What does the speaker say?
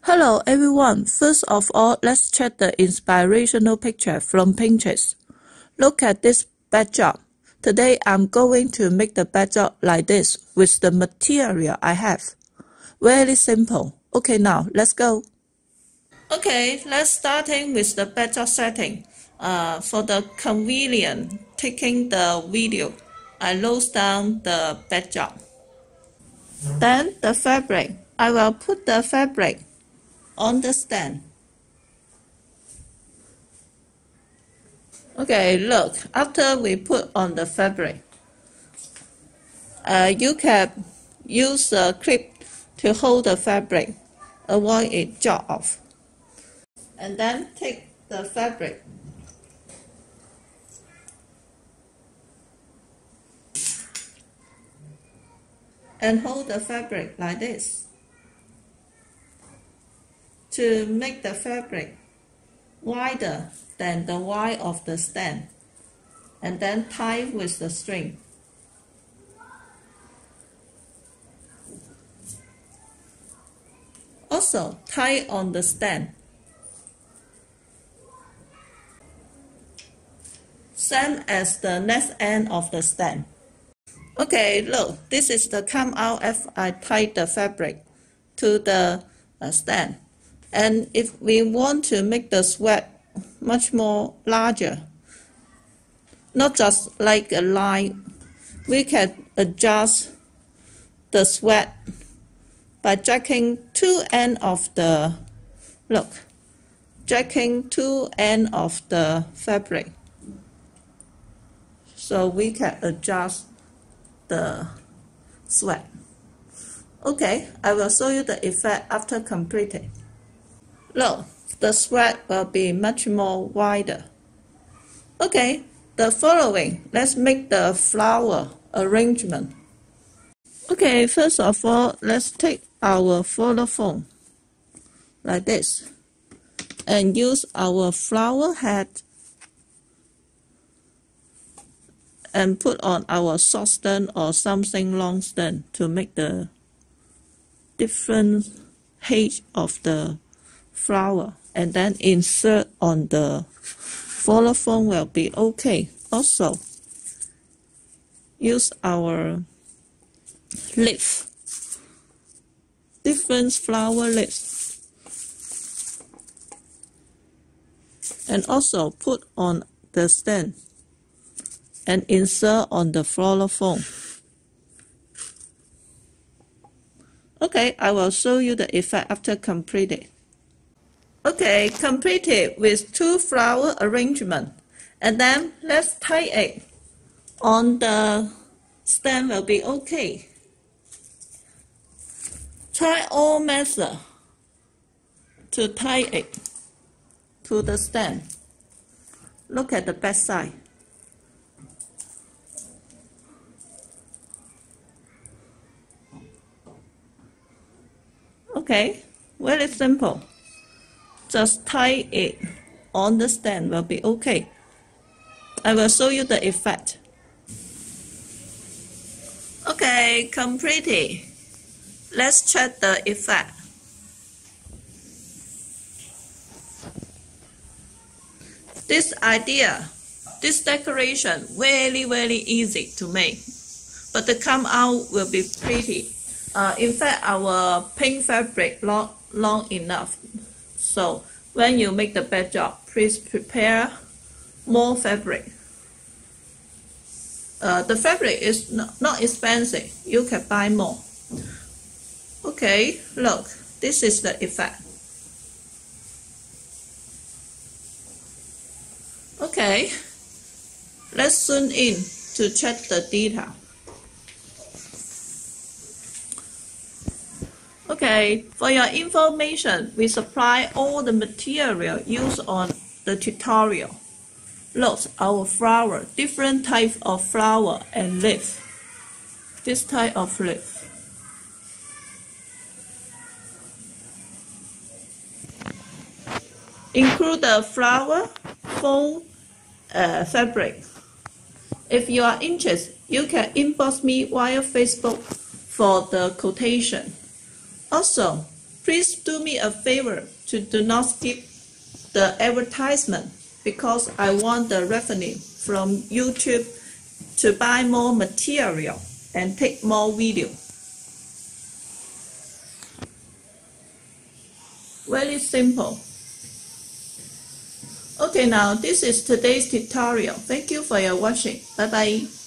Hello everyone, first of all, let's check the inspirational picture from Pinterest. Look at this backdrop. Today I'm going to make the backdrop like this with the material I have. Very simple. Okay, now let's go. Okay, let's starting with the backdrop setting. For the convenience taking the video, I close down the backdrop. Then the fabric. I will put the fabric on the stand. Okay, look, after we put on the fabric, you can use a clip to hold the fabric, avoid it drop off. And then take the fabric and hold the fabric like this to make the fabric wider than the wide of the stand, and then tie with the string. Also tie on the stand. Same as the next end of the stand. Okay, look, this is the come out as I tied the fabric to the stand. And if we want to make the sweat much more larger, not just like a line, we can adjust the sweat by jacking two ends of the, jacking two ends of the fabric. So we can adjust the sweat. Okay, I will show you the effect after completing. Look, the sweat will be much more wider. Okay, the following, let's make the flower arrangement. Okay, first of all, let's take our floral foam like this and use our flower head and put on our short stem or something long stem to make the different height of the flower, and then insert on the floral foam will be okay. Also, use our leaf, different flower leaves, and also put on the stem and insert on the floral foam. Okay, I will show you the effect after completed. Okay, completed with two flower arrangement, and then let's tie it on the stem will be okay. Try all methods to tie it to the stem. Look at the back side. Okay, very simple. Just tie it on the stand will be okay. I will show you the effect. Okay, completed. Let's check the effect. This idea, this decoration, very easy to make, but the come out will be pretty. In fact, our pink fabric not long enough. So when you make the backdrop, please prepare more fabric. The fabric is not expensive. You can buy more. Okay, look, this is the effect. Okay, let's zoom in to check the detail. Okay, for your information, we supply all the material used on the tutorial. Look, our flower, different types of flower and leaf. This type of leaf. Include the flower, foam, fabric. If you are interested, you can inbox me via Facebook for the quotation. Also, Please do me a favor to do not skip the advertisement because I want the revenue from YouTube to buy more material and take more video. Very simple. Okay, now this is today's tutorial. Thank you for your watching. Bye bye.